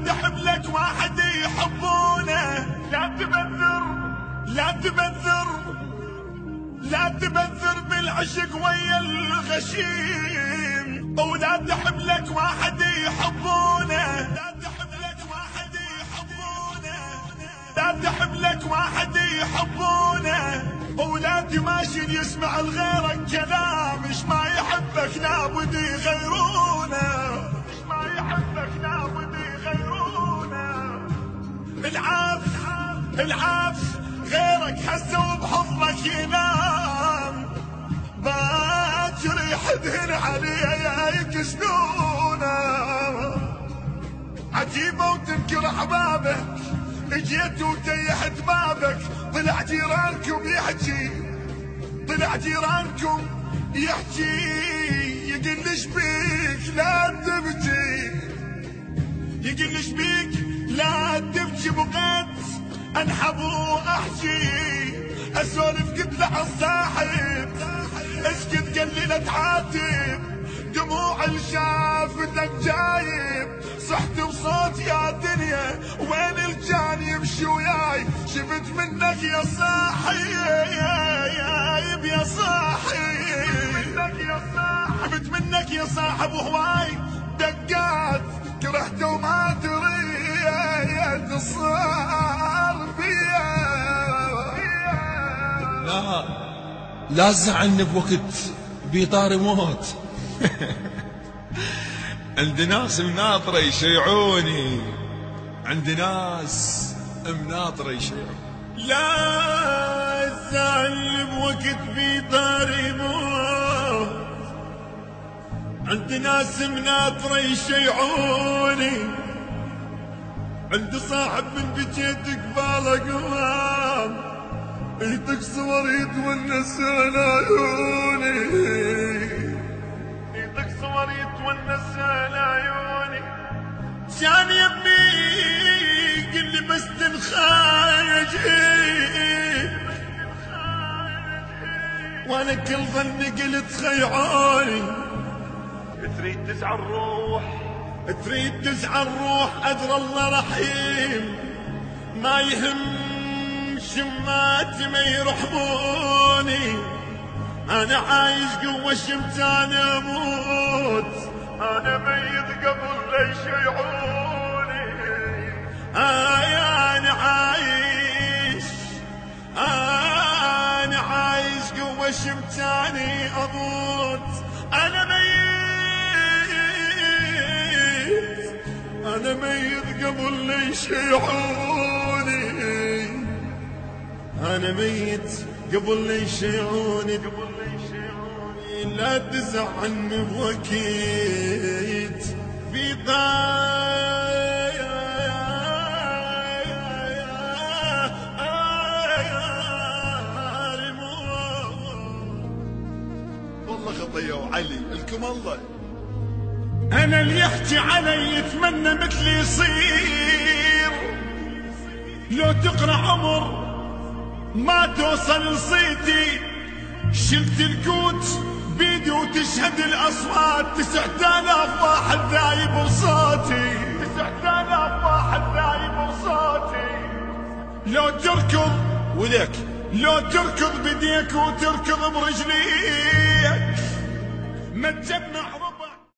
تحب لك واحد يحبونه، لا تبذر لا تبذر لا تبذر بالعشق ويا الغشيم، ولا تحب لك واحد يحبونه، لا تحب لك واحد يحبونه، لا تحب لك واحد يحبونه، ولا تماشي يسمع لغيرك كلام، ايش ما يحبك لابد يغيرونه، ايش ما يحبك لابد يغيرونه. العاف غيرك حسه وبحضنك ينام، باكر يحدهن عليه يكسنونه، عجيبه وتنكر احبابك، اجيت وتيحت بابك، طلع جيرانكم يحكي، طلع جيرانكم يحكي، يقلش بيك لا تبكي، يقلش بيك لا تبكي، بغيت انحب واحكي، اسولف قلت له عالصاحب، اسكت قال لي لا تعاتب، دموع شافتك جايب، صحت بصوت يا دنيا، وين الجان يمشي وياي، شفت منك يا صاحي يا صاحي، شفت منك يا صاحب وهواي دقات، كرهته وما تري صار بيا. لا تزعلني بوقت بيطاري موت. عند ناس مناطرة يشيعوني، عند ناس مناطرة يشيعوني. لا تزعلني بوقت بيطاري موت، عند ناس مناطرة يشيعوني، عند صاحب من بجيت قباله قوام، ايدك صور يتونس على عيوني، ايدك صور يتونس على عيوني، كان يبي قل لي بس تنخايج، وانا كل ظني قلت خيعوني، تريد تزعل الروح، تريد تزعل الروح، ادرى الله رحيم، ما يهم شماتي ما يرحموني، انا عايش قوة شمت انا اموت، انا ميت قبل لا يشيعوني، انا عايش قوة شمتاني اموت، انا ميت قبل لا يشيعوني، أنا ميت قبل لا يشيعوني، لا تزعلني بوقت بيطاري والله خطية وعلي لكم الله. أنا اللي يحكي علي يتمنى مثلي يصير، لو تقرأ عمر ما توصل لصيتي، شلت القوت بيدي وتشهد الأصوات، 9000 واحد ذايب بصوتي، 9000 واحد ذايب بصوتي، لو تركض ولك لو تركض بديك وتركض برجليك، ما تجمع